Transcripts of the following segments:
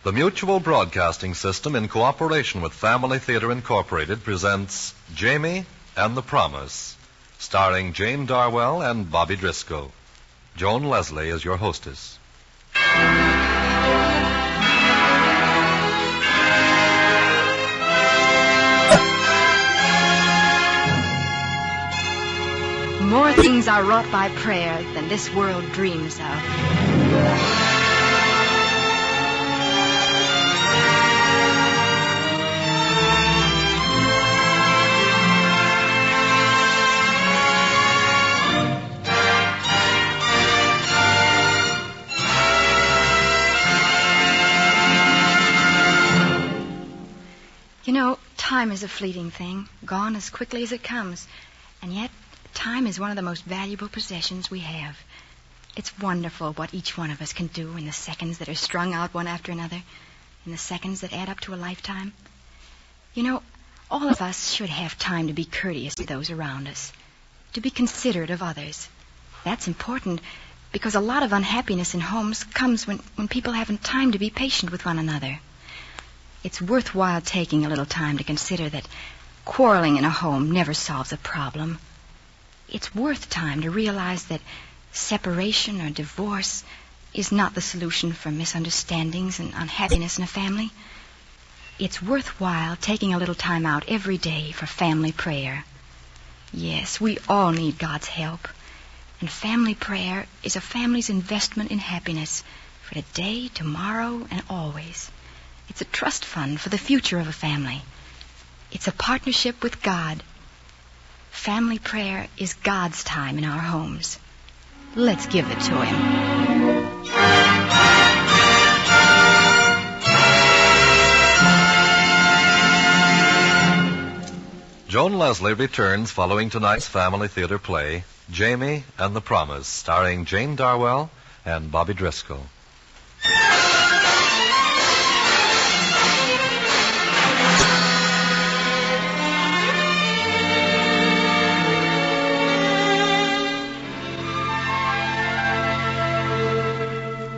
The Mutual Broadcasting System, in cooperation with Family Theater Incorporated, presents Jamie and the Promise, starring Jane Darwell and Bobby Driscoll. Joan Leslie is your hostess. More things are wrought by prayer than this world dreams of. You know, time is a fleeting thing, gone as quickly as it comes. And yet, time is one of the most valuable possessions we have. It's wonderful what each one of us can do in the seconds that are strung out one after another, in the seconds that add up to a lifetime. You know, all of us should have time to be courteous to those around us, to be considerate of others. That's important because a lot of unhappiness in homes comes when people haven't time to be patient with one another. It's worthwhile taking a little time to consider that quarreling in a home never solves a problem. It's worth time to realize that separation or divorce is not the solution for misunderstandings and unhappiness in a family. It's worthwhile taking a little time out every day for family prayer. Yes, we all need God's help. And family prayer is a family's investment in happiness for today, tomorrow, and always. It's a trust fund for the future of a family. It's a partnership with God. Family prayer is God's time in our homes. Let's give it to Him. Joan Leslie returns following tonight's Family Theater play, Jamie and the Promise, starring Jane Darwell and Bobby Driscoll.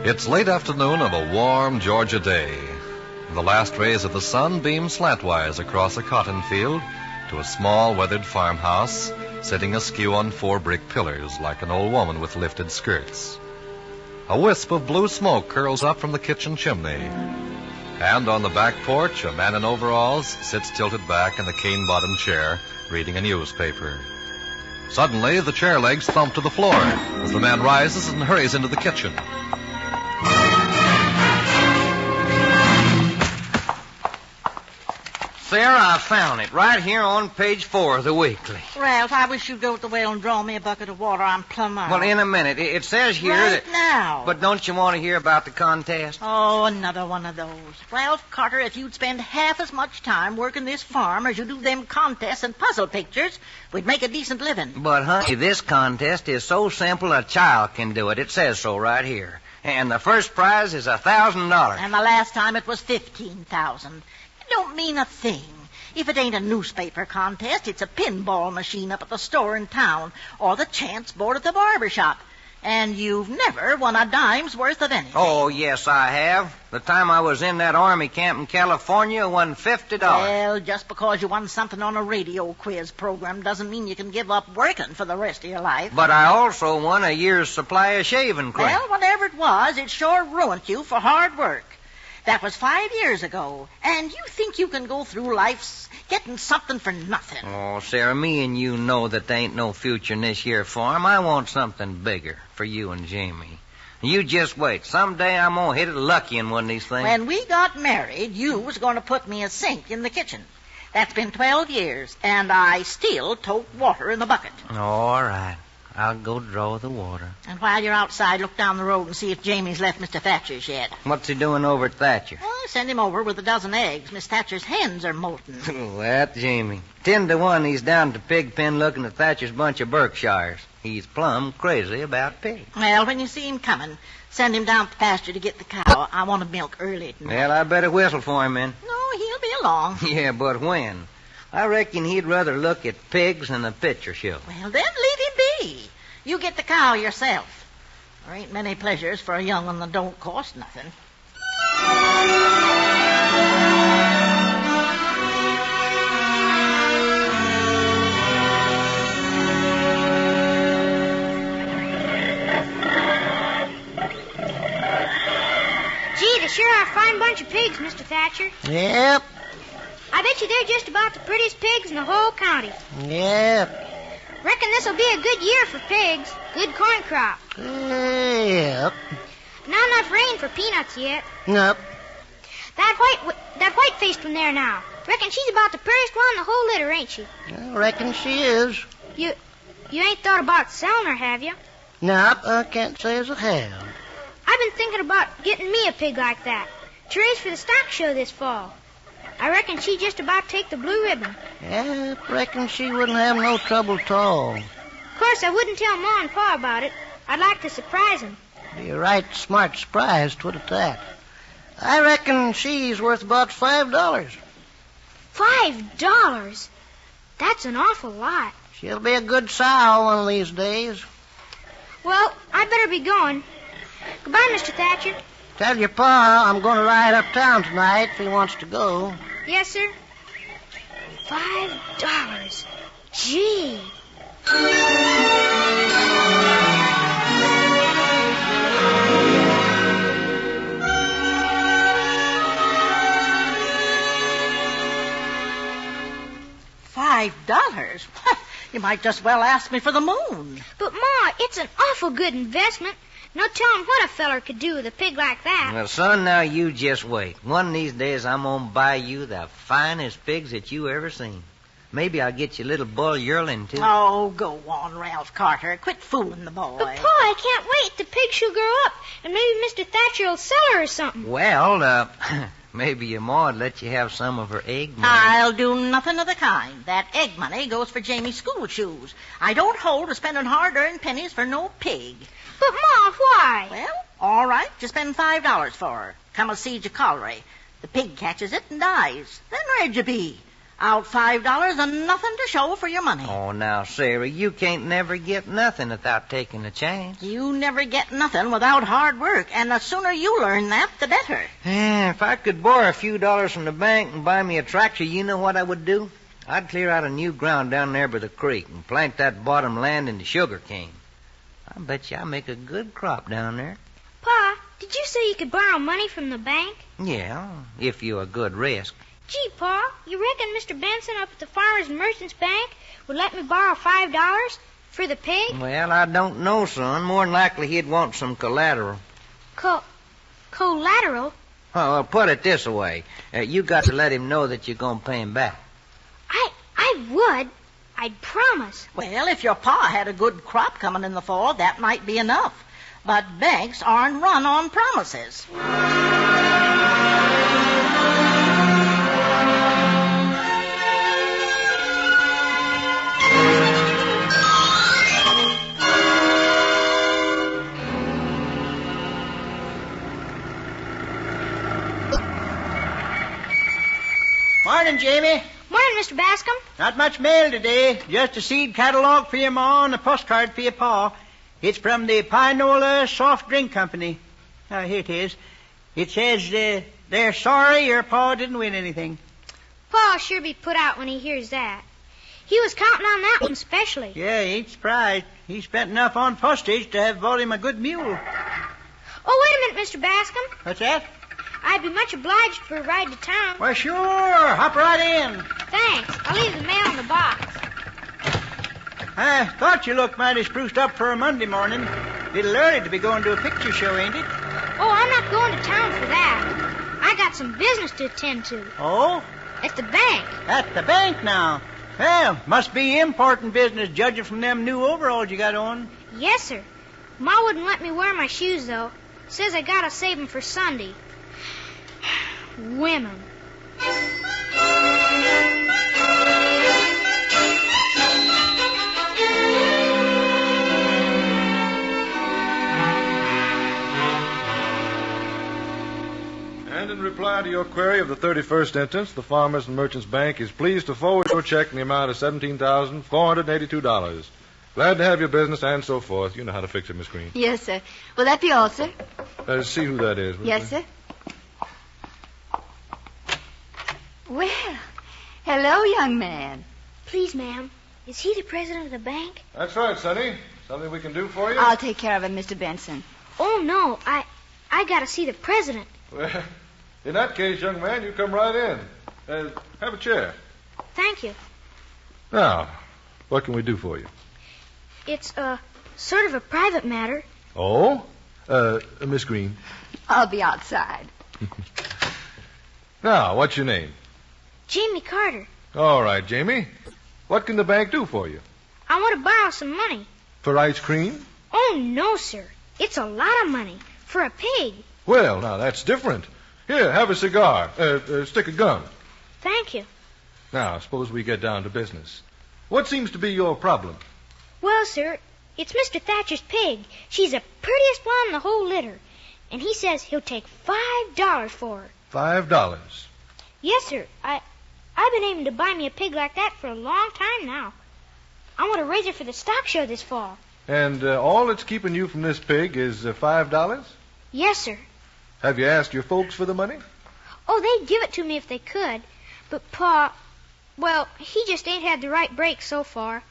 It's late afternoon of a warm Georgia day. The last rays of the sun beam slantwise across a cotton field to a small weathered farmhouse sitting askew on 4 brick pillars like an old woman with lifted skirts. A wisp of blue smoke curls up from the kitchen chimney. And on the back porch, a man in overalls sits tilted back in the cane-bottomed chair reading a newspaper. Suddenly, the chair legs thump to the floor as the man rises and hurries into the kitchen. Sarah, I found it right here on page 4 of the weekly. Ralph, I wish you'd go to the well and draw me a bucket of water. I'm plumb out. Well, in a minute. It says here right that... now. But don't you want to hear about the contest? Oh, another one of those. Ralph Carter, if you'd spend half as much time working this farm as you do them contests and puzzle pictures, we'd make a decent living. But, honey, this contest is so simple a child can do it. It says so right here. And the first prize is $1,000. And the last time it was $15,000. It don't mean a thing. If it ain't a newspaper contest, it's a pinball machine up at the store in town, or the chance board at the barber shop. And you've never won a dime's worth of anything. Oh, yes, I have. The time I was in that army camp in California, I won $50. Well, just because you won something on a radio quiz program doesn't mean you can give up working for the rest of your life. But I also won a year's supply of shaving cream. Well, whatever it was, it sure ruined you for hard work. That was 5 years ago, and you think you can go through life getting something for nothing. Oh, Sarah, me and you know that there ain't no future in this here farm. I want something bigger for you and Jamie. You just wait. Someday I'm going to hit it lucky in one of these things. When we got married, you was going to put me a sink in the kitchen. That's been 12 years, and I still tote water in the bucket. All right. I'll go draw the water. And while you're outside, look down the road and see if Jamie's left Mr. Thatcher's yet. What's he doing over at Thatcher? Oh, send him over with a dozen eggs. Miss Thatcher's hens are molting. Oh, that Jamie. 10-1, he's down at the pig pen looking at Thatcher's bunch of Berkshires. He's plumb crazy about pigs. Well, when you see him coming, send him down to the pasture to get the cow. I want to milk early tonight. Well, I better whistle for him then. No, he'll be along. Yeah, but when? I reckon he'd rather look at pigs than a picture show. Well, then leave him be. You get the cow yourself. There ain't many pleasures for a young one that don't cost nothing. Gee, they sure are a fine bunch of pigs, Mr. Thatcher. Yep. I bet you they're just about the prettiest pigs in the whole county. Yep. Reckon this'll be a good year for pigs. Good corn crop. Yep. Not enough rain for peanuts yet. Nope. That white-faced one there now. Reckon she's about the prettiest one in the whole litter, ain't she? I reckon she is. You ain't thought about selling her, have you? Nope, I can't say as I have. I've been thinking about getting me a pig like that to raise for the stock show this fall. I reckon she'd just about take the blue ribbon. Yep, reckon she wouldn't have no trouble at all. Of course, I wouldn't tell Ma and Pa about it. I'd like to surprise them. Be a right smart surprise, twit at that. I reckon she's worth about $5. $5? That's an awful lot. She'll be a good sow one of these days. Well, I'd better be going. Goodbye, Mr. Thatcher. Tell your pa I'm going to ride uptown tonight if he wants to go. Yes, sir. $5. Gee. $5? You might just well ask me for the moon. But, Ma, it's an awful good investment. No telling what a feller could do with a pig like that. Well, son, now you just wait. One of these days I'm going to buy you the finest pigs that you ever seen. Maybe I'll get you a little bull yearling, too. Oh, go on, Ralph Carter. Quit fooling the boy. But, Pa, I can't wait. The pig she'll grow up, and maybe Mr. Thatcher will sell her or something. Well, maybe your ma'd let you have some of her egg money. I'll do nothing of the kind. That egg money goes for Jamie's school shoes. I don't hold to spending hard-earned pennies for no pig. But, Ma, why? Well, all right, you spend $5 for her. Come a siege of cholera. The pig catches it and dies. Then where'd you be? Out $5 and nothing to show for your money. Oh, now, Sarah, you can't never get nothing without taking a chance. You never get nothing without hard work, and the sooner you learn that, the better. If I could borrow a few dollars from the bank and buy me a tractor, you know what I would do? I'd clear out a new ground down there by the creek and plant that bottom land into sugar cane. I bet you I'll make a good crop down there. Pa, did you say you could borrow money from the bank? Yeah, if you're a good risk. Gee, Pa, you reckon Mr. Benson up at the Farmers Merchants Bank would let me borrow $5 for the pig? Well, I don't know, son. More than likely he'd want some collateral. Collateral? Well, put it this way. You got to let him know that you're going to pay him back. I would. I'd promise. Well, if your pa had a good crop coming in the fall, that might be enough. But banks aren't run on promises. Morning, Jamie. Morning, Mr. Bascom. Not much mail today. Just a seed catalog for your ma and a postcard for your pa. It's from the Pinola Soft Drink Company. Here it is. It says they're sorry your pa didn't win anything. Pa'll sure be put out when he hears that. He was counting on that one specially. Yeah, he ain't surprised. He spent enough on postage to have bought him a good mule. Oh, wait a minute, Mr. Bascom. What's that? I'd be much obliged for a ride to town. Well, sure. Hop right in. Thanks. I'll leave the mail in the box. I thought you looked mighty spruced up for a Monday morning. Little early to be going to a picture show, ain't it? Oh, I'm not going to town for that. I got some business to attend to. Oh? At the bank. At the bank now. Well, must be important business, judging from them new overalls you got on. Yes, sir. Ma wouldn't let me wear my shoes, though. Says I gotta save 'em for Sunday. Women. And in reply to your query of the 31st instance, the Farmers and Merchants Bank is pleased to forward your check in the amount of $17,482. Glad to have your business and so forth. You know how to fix it, Miss Green. Yes, sir. Will that be all, sir? See who that is. Yes, sir. Well, hello, young man. Please, ma'am, is he the president of the bank? That's right, Sonny. Something we can do for you? I'll take care of him, Mr. Benson. Oh, no, I gotta see the president. Well, in that case, young man, you come right in. Have a chair. Thank you. Now, what can we do for you? It's, sort of a private matter. Oh? Miss Green. I'll be outside. Now, what's your name? Jamie Carter. All right, Jamie. What can the bank do for you? I want to borrow some money. For ice cream? Oh, no, sir. It's a lot of money. For a pig. Well, now, that's different. Here, have a cigar. Stick of gum. Thank you. Now, suppose we get down to business. What seems to be your problem? Well, sir, it's Mr. Thatcher's pig. She's the prettiest one in the whole litter. And he says he'll take $5 for her. $5? Yes, sir. I've been aiming to buy me a pig like that for a long time now. I want to raise her for the stock show this fall. And all that's keeping you from this pig is $5? Yes, sir. Have you asked your folks for the money? Oh, they'd give it to me if they could. But Pa, well, he just ain't had the right break so far.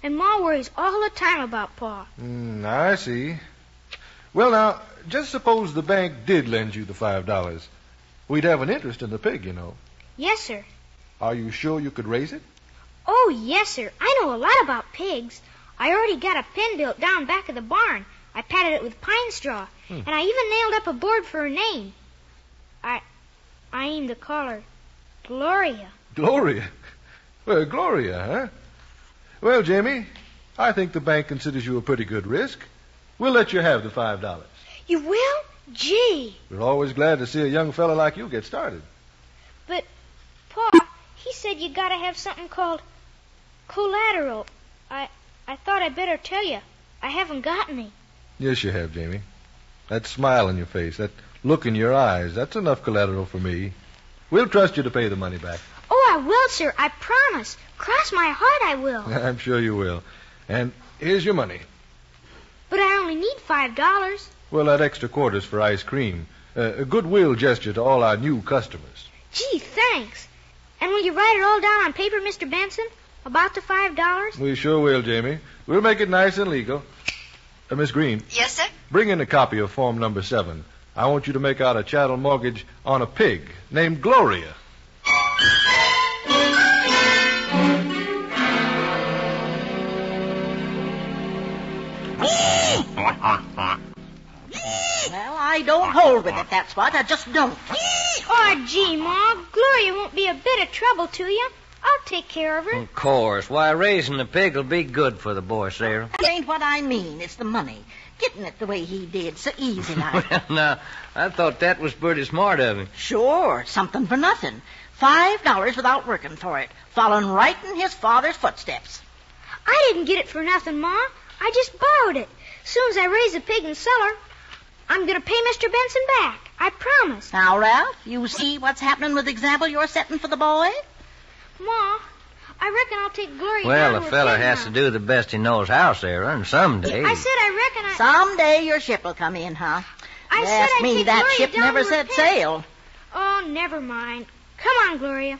And Ma worries all the time about Pa. I see. Well, now, just suppose the bank did lend you the $5. We'd have an interest in the pig, you know. Yes, sir. Are you sure you could raise it? Oh, yes, sir. I know a lot about pigs. I already got a pen built down back of the barn. I padded it with pine straw. And I even nailed up a board for her name. I aim to call her Gloria. Gloria? Well, Gloria, huh? Well, Jamie, I think the bank considers you a pretty good risk. We'll let you have the $5. You will? Gee. We're always glad to see a young fella like you get started. But, Pa, he said you gotta have something called collateral. I thought I'd better tell you. I haven't got any. Yes, you have, Jamie. That smile on your face, that look in your eyes, that's enough collateral for me. We'll trust you to pay the money back. Oh, I will, sir. I promise. Cross my heart I will. I'm sure you will. And here's your money. But I only need $5. Well, that extra quarter's for ice cream. A goodwill gesture to all our new customers. Gee, thanks. And will you write it all down on paper, Mr. Benson? About the $5? We sure will, Jamie. We'll make it nice and legal. Miss Green. Yes, sir? Bring in a copy of Form Number 7. I want you to make out a chattel mortgage on a pig named Gloria. Well, I don't hold with it, that's what. I just don't. Oh, gee, Ma. Gloria won't be a bit of trouble to you. I'll take care of her. Of course. Why, raising the pig will be good for the boy, Sarah. That ain't what I mean. It's the money. Getting it the way he did, so easy like. Well, now, I thought that was pretty smart of him. Sure, something for nothing. $5 without working for it, following right in his father's footsteps. I didn't get it for nothing, Ma. I just borrowed it. Soon as I raise the pig and sell her, I'm going to pay Mr. Benson back. I promise. Now, Ralph, you see what's happening with the example you're setting for the boy? Ma, I reckon I'll take Gloria Well, down a to fella pig has now. to do the best he knows how, Sarah, and someday... I said I reckon I... Someday your ship will come in, huh? I You said ask I'd me, take that Gloria ship down never to her set pig. sail. Oh, never mind. Come on, Gloria.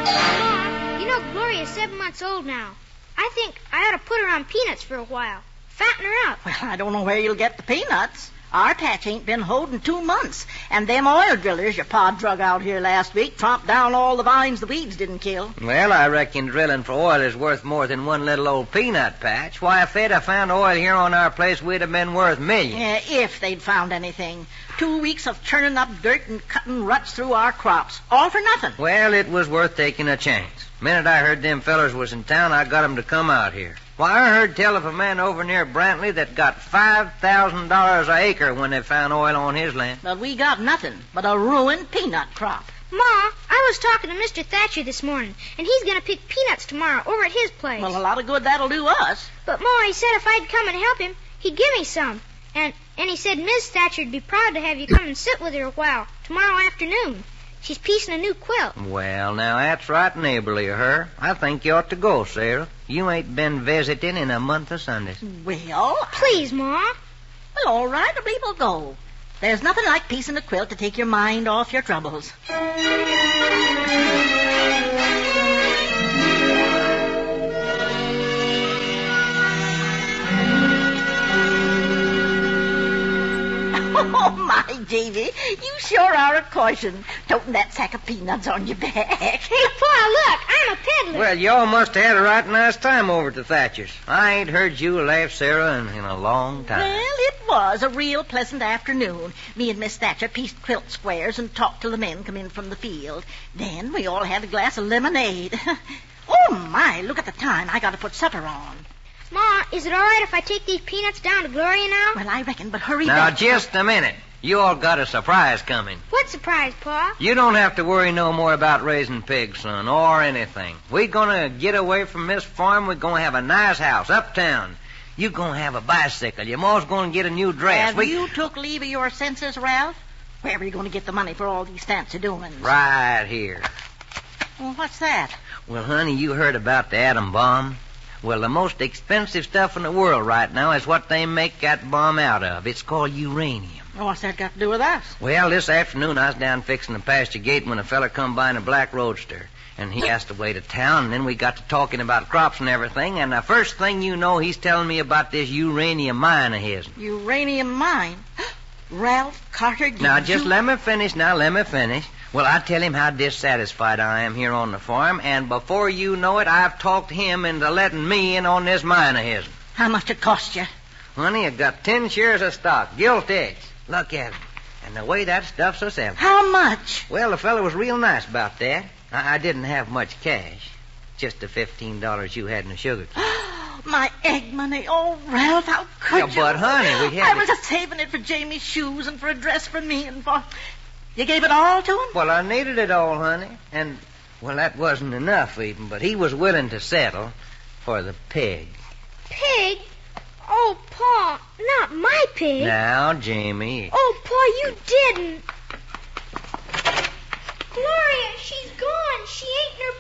Ma, you know Gloria's 7 months old now. I think I ought to put her on peanuts for a while. Fatten her up. Well, I don't know where you'll get the peanuts. Our patch ain't been holding 2 months. And them oil drillers your pa drug out here last week tromped down all the vines the weeds didn't kill. Well, I reckon drilling for oil is worth more than one little old peanut patch. Why, if they'd have found oil here on our place, we'd have been worth millions. Yeah, if they'd found anything. 2 weeks of churning up dirt and cutting ruts through our crops. All for nothing. Well, it was worth taking a chance. Minute I heard them fellers was in town, I got 'em to come out here. Why, I heard tell of a man over near Brantley that got $5,000 an acre when they found oil on his land. But we got nothing but a ruined peanut crop. Ma, I was talking to Mr. Thatcher this morning, and he's going to pick peanuts tomorrow over at his place. Well, a lot of good that'll do us. But Ma, he said if I'd come and help him, he'd give me some. And he said Miss Thatcher'd be proud to have you come and sit with her a while tomorrow afternoon. She's piecing a new quilt. Well, now, that's right neighborly of her. I think you ought to go, Sarah. You ain't been visiting in a month of Sundays. Well, Please, Ma. well, all right, we will go. There's nothing like piecing a quilt to take your mind off your troubles. Oh, my, Davy, you sure are a caution, toting that sack of peanuts on your back. Hey, Pa, look, I'm a peddler. Well, y'all must have had a right nice time over at the Thatchers. I ain't heard you laugh, Sarah, in a long time. Well, it was a real pleasant afternoon. Me and Miss Thatcher pieced quilt squares and talked till the men come in from the field. Then we all had a glass of lemonade. Oh, my, look at the time. I got to put supper on. Ma, is it all right if I take these peanuts down to Gloria now? Well, I reckon, but hurry Now, back. just a minute. You all got a surprise coming. What surprise, Pa? You don't have to worry no more about raising pigs, son, or anything. We're gonna get away from this farm. We're gonna have a nice house uptown. You gonna have a bicycle. Your ma's gonna get a new dress. Have you took leave of your senses, Ralph? Where are you going to get the money for all these fancy doings? Right here. Well, what's that? Well, honey, you heard about the atom bomb? Well, the most expensive stuff in the world right now is what they make that bomb out of. It's called uranium. What's that got to do with us? Well, this afternoon I was down fixing the pasture gate when a fella come by in a black roadster. And he asked the way to town, and then we got to talking about crops and everything, and the first thing you know, he's telling me about this uranium mine of his. Uranium mine? Ralph Carter, Now, just let me finish. Well, I tell him how dissatisfied I am here on the farm, and before you know it, I've talked him into letting me in on this mine of his. How much it cost you? Honey, I got 10 shares of stock, gilt edge. Look at it. And the way that stuff's a selling. How much? Well, the fellow was real nice about that. I didn't have much cash. Just the $15 you had in the sugar cane. My egg money. Oh, Ralph, how could you? But, honey, we had I was just saving it for Jamie's shoes and for a dress for me and for... You gave it all to him? Well, I needed it all, honey. And, well, that wasn't enough even, but he was willing to settle for the pig. Pig? Oh, Pa, not my pig. Now, Jamie. Oh, Pa, you didn't. Gloria, she's gone. She ate in her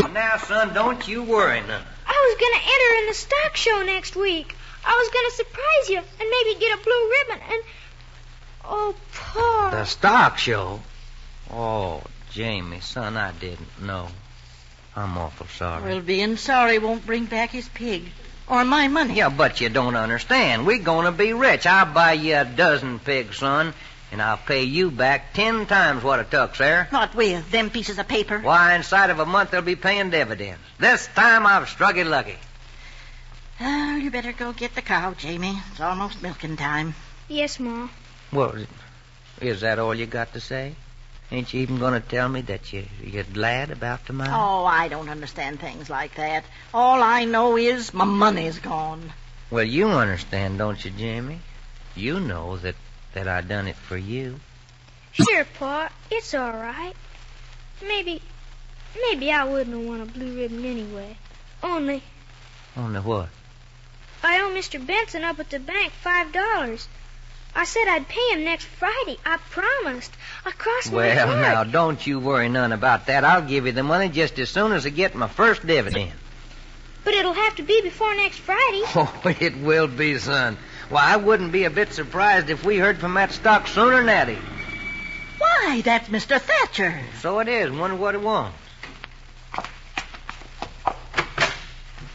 pants. Now, son, don't you worry none. I was going to enter in the stock show next week. I was going to surprise you and maybe get a blue ribbon and... Oh, Pa. The stock show? Oh, Jamie, son, I didn't know. I'm awful sorry. Well, being sorry won't bring back his pig. Or my money. Yeah, but you don't understand. We're going to be rich. I'll buy you a dozen pigs, son, and I'll pay you back 10 times what it took, Sarah. Not with them pieces of paper. Why, inside of a month they'll be paying dividends. This time I've struck it lucky. Oh, you better go get the cow, Jamie. It's almost milking time. Yes, Ma. Well, is that all you got to say? Ain't you even going to tell me that you're glad about the mine? Oh, I don't understand things like that. All I know is my money's gone. Well, you understand, don't you, Jamie? You know that I done it for you. Sure, Pa. It's all right. Maybe I wouldn't have won a blue ribbon anyway. Only what? I owe Mr. Benson up at the bank $5. I said I'd pay him next Friday. I promised. I crossed my heart. Well, now, don't you worry none about that. I'll give you the money just as soon as I get my first dividend. But it'll have to be before next Friday. Oh, it will be, son. Why, I wouldn't be a bit surprised if we heard from that stock sooner than that. Why, that's Mr. Thatcher. So it is. Wonder what it wants.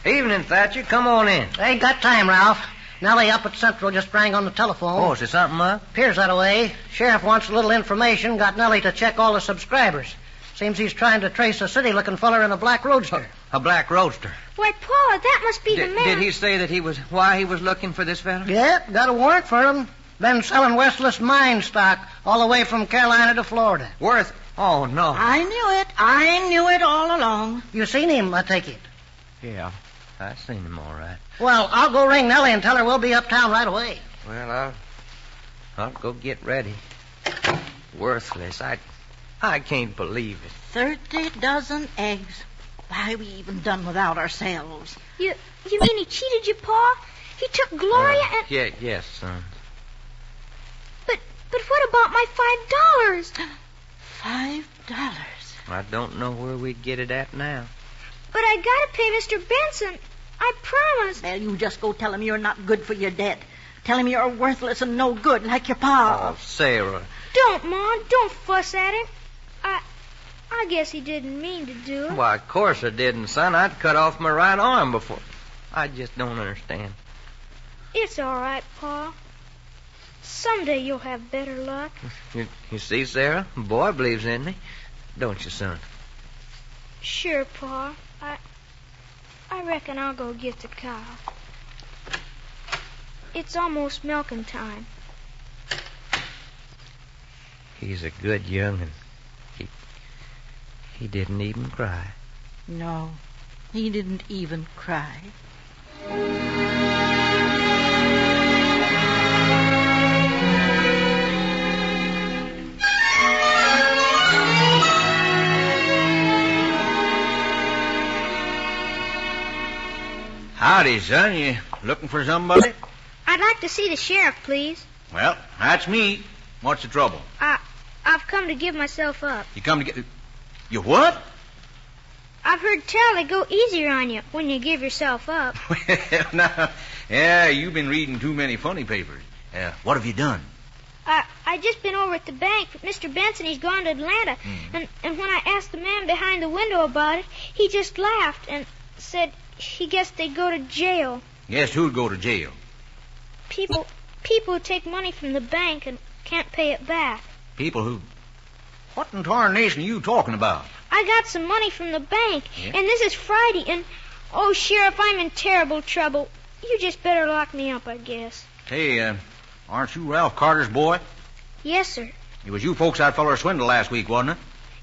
Evening, Thatcher. Come on in. Ain't got time, Ralph. Nellie up at Central just rang on the telephone. Oh, is there something up? Appears that way. Sheriff wants a little information. Got Nellie to check all the subscribers. Seems he's trying to trace a city-looking feller in a black roadster. A black roadster. Why, Pa, that must be the man. Did he say that why he was looking for this fella? Yep, got a warrant for him. Been selling worthless mine stock all the way from Carolina to Florida. Worth? Oh, no. I knew it all along. You seen him, I take it? Yeah, I seen him all right. Well, I'll go ring Nellie and tell her we'll be uptown right away. Well, I'll go get ready. Worthless. I can't believe it. 30 dozen eggs. Why, we even done without ourselves. You mean he cheated you, Pa? He took Gloria and... Yes, son. But what about my $5? I don't know where we'd get it at now. But I gotta pay Mr. Benson. I promised. Well, you just go tell him you're not good for your debt. Tell him you're worthless and no good like your pa. Oh, Sarah. Don't, Ma. Don't fuss at him. I guess he didn't mean to do it. Why, of course I didn't, son. I'd cut off my right arm before. I just don't understand. It's all right, Pa. Someday you'll have better luck. You see, Sarah? The boy believes in me. Don't you, son? Sure, Pa. I reckon I'll go get the cow. It's almost milking time. He's a good young'un. He didn't even cry. No, he didn't even cry. Howdy, son. You looking for somebody? I'd like to see the sheriff, please. Well, that's me. What's the trouble? I've come to give myself up. You come to get... You what? I've heard tell they go easier on you when you give yourself up. Well, now, yeah, you've been reading too many funny papers. What have you done? I just been over at the bank. Mr. Benson, he's gone to Atlanta. And when I asked the man behind the window about it, he just laughed and said he guessed they'd go to jail. Yes, who'd go to jail? People who take money from the bank and can't pay it back. People who... What in tarnation are you talking about? I got some money from the bank, Yeah? and this is Friday, and... Oh, Sheriff, I'm in terrible trouble. You just better lock me up, I guess. Hey, aren't you Ralph Carter's boy? Yes, sir. It was you folks that feller swindled last week, wasn't it?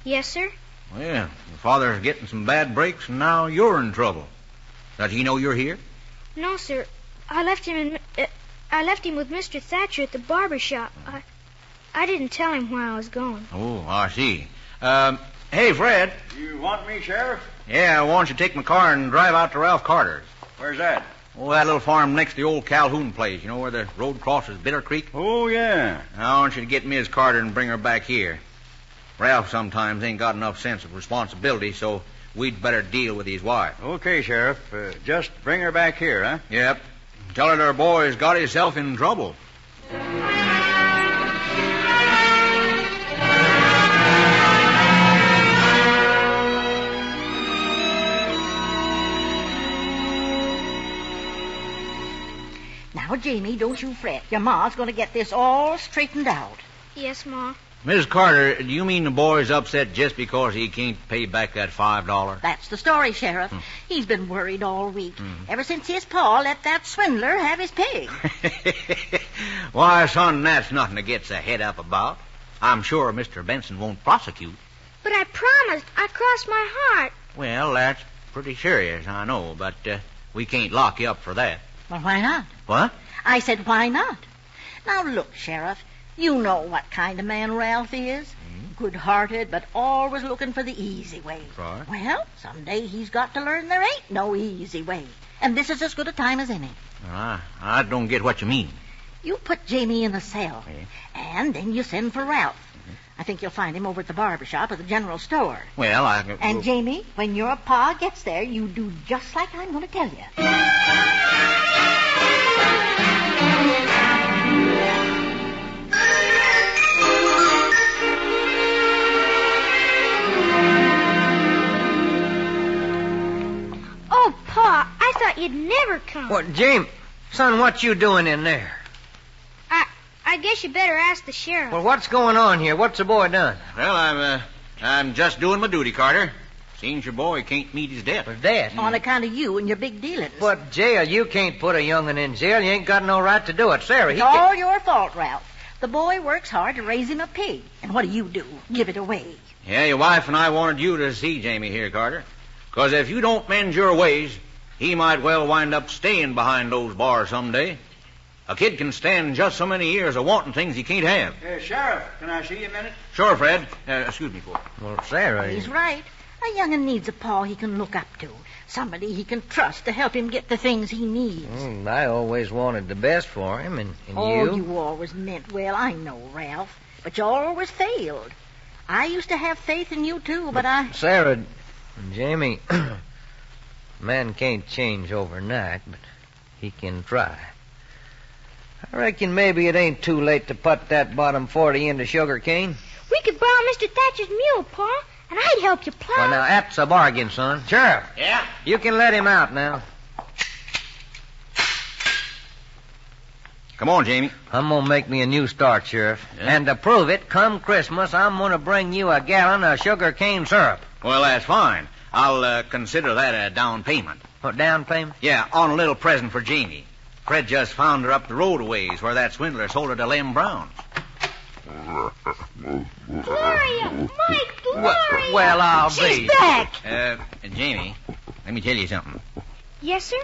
Yes, sir. Well, your father's getting some bad breaks, and now you're in trouble. Does he know you're here? No, sir. I left him with Mr. Thatcher at the barber shop. I didn't tell him where I was going. Oh, I see. Hey, Fred. You want me, Sheriff? Yeah, why don't you take my car and drive out to Ralph Carter's? Where's that? Oh, that little farm next to the old Calhoun place. You know where the road crosses Bitter Creek? Oh, yeah. I want you to get Miss Carter and bring her back here. Ralph sometimes ain't got enough sense of responsibility, so we'd better deal with his wife. Okay, Sheriff. Just bring her back here, huh? Yep. Tell her their boy's got himself in trouble. Now, Jamie, don't you fret. Your ma's going to get this all straightened out. Yes, Ma. Miss Carter, do you mean the boy's upset just because he can't pay back that $5? That's the story, Sheriff. He's been worried all week, ever since his pa let that swindler have his pig. Why, son, that's nothing to get so head up about. I'm sure Mr. Benson won't prosecute. But I promised. I crossed my heart. Well, that's pretty serious, I know, but we can't lock you up for that. Well, why not? What? I said, why not? Now, look, Sheriff, you know what kind of man Ralph is. Good-hearted, but always looking for the easy way. Right. Well, someday he's got to learn there ain't no easy way. And this is as good a time as any. I don't get what you mean. You put Jamie in the cell, and then you send for Ralph. I think you'll find him over at the barber shop or the general store. Well, And, Jamie, when your pa gets there, you do just like I'm going to tell you. Oh, Pa, I thought you'd never come. What, James? Son, what you doing in there? I guess you better ask the sheriff. Well, what's going on here? What's the boy done? Well, I'm just doing my duty, Carter. Seems your boy can't meet his debt. Well, Dad. On account of you and your big dealings. But jail, you can't put a young'un in jail. You ain't got no right to do it. Sarah, It's all your fault, Ralph. The boy works hard to raise him a pig. And what do? Give it away. Yeah, your wife and I wanted you to see Jamie here, Carter. Because if you don't mend your ways, he might well wind up staying behind those bars someday. A kid can stand just so many years of wanting things he can't have. Sheriff, can I see you a minute? Sure, Fred. Excuse me, folks. Well, Sarah... He's right. A young'un needs a pa he can look up to. Somebody he can trust to help him get the things he needs. I always wanted the best for him, and Oh, you... you always meant well, I know, Ralph. But you always failed. I used to have faith in you, too, but I... Sarah, Jamie, man can't change overnight, but he can try. I reckon maybe it ain't too late to put that bottom 40 into sugar cane. We could borrow Mr. Thatcher's mule, Pa, and I'd help you plow. Well, now, that's a bargain, son. Sheriff. Yeah? You can let him out now. Come on, Jamie. I'm going to make me a new start, Sheriff. Yeah? And to prove it, come Christmas, I'm going to bring you a gallon of sugar cane syrup. Well, that's fine. I'll consider that a down payment. What, down payment? Yeah, on a little present for Jamie. Fred just found her up the road a ways where that swindler sold her to Lem Brown. Gloria! My Gloria! Well, I'll She's be. back! Jamie, let me tell you something. Yes, sir?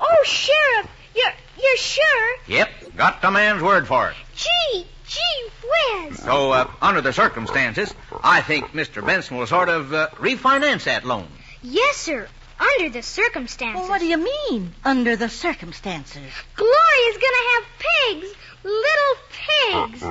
Oh, Sheriff, you're sure? Yep, got the man's word for it. Gee whiz. So, under the circumstances, I think Mr. Benson will sort of refinance that loan. Yes, sir, under the circumstances. Well, what do you mean, under the circumstances? Gloria's gonna have pigs, little pigs.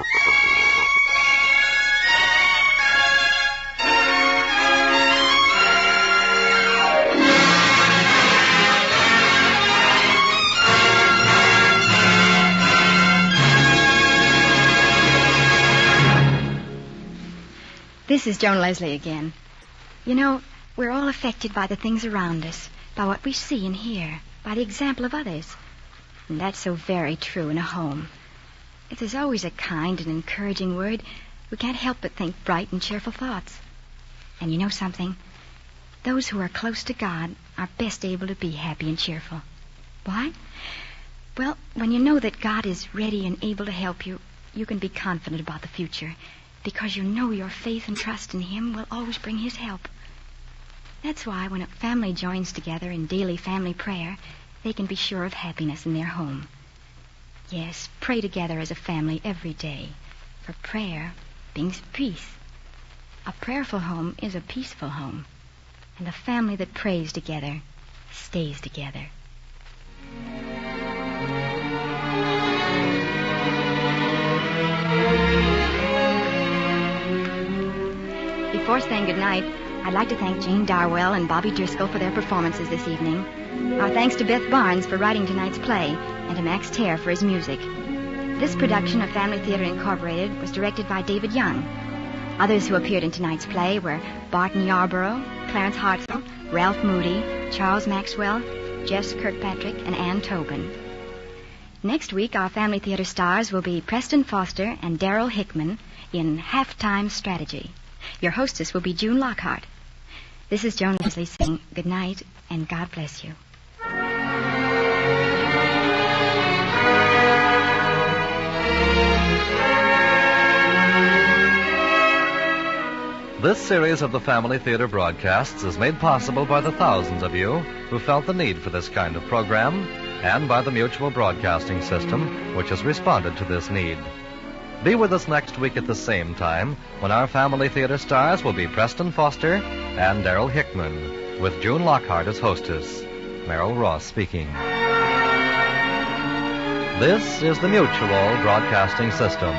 This is Joan Leslie again. You know, we're all affected by the things around us, by what we see and hear, by the example of others. And that's so very true in a home. If there's always a kind and encouraging word, we can't help but think bright and cheerful thoughts. And you know something? Those who are close to God are best able to be happy and cheerful. Why? Well, when you know that God is ready and able to help you, you can be confident about the future, because you know your faith and trust in Him will always bring His help. That's why when a family joins together in daily family prayer, they can be sure of happiness in their home. Yes, pray together as a family every day, for prayer brings peace. A prayerful home is a peaceful home, and a family that prays together stays together. Before saying goodnight, I'd like to thank Jane Darwell and Bobby Driscoll for their performances this evening. Our thanks to Beth Barnes for writing tonight's play, and to Max Terre for his music. This production of Family Theater Incorporated was directed by David Young. Others who appeared in tonight's play were Barton Yarborough, Clarence Hartzell, Ralph Moody, Charles Maxwell, Jess Kirkpatrick, and Ann Tobin. Next week, our Family Theater stars will be Preston Foster and Darrell Hickman in Halftime Strategy. Your hostess will be June Lockhart. This is Joan Leslie saying good night and God bless you. This series of the Family Theater broadcasts is made possible by the thousands of you who felt the need for this kind of program, and by the Mutual Broadcasting System, which has responded to this need. Be with us next week at the same time when our Family Theater stars will be Preston Foster and Darrell Hickman, with June Lockhart as hostess. Merrill Ross speaking. This is the Mutual Broadcasting System.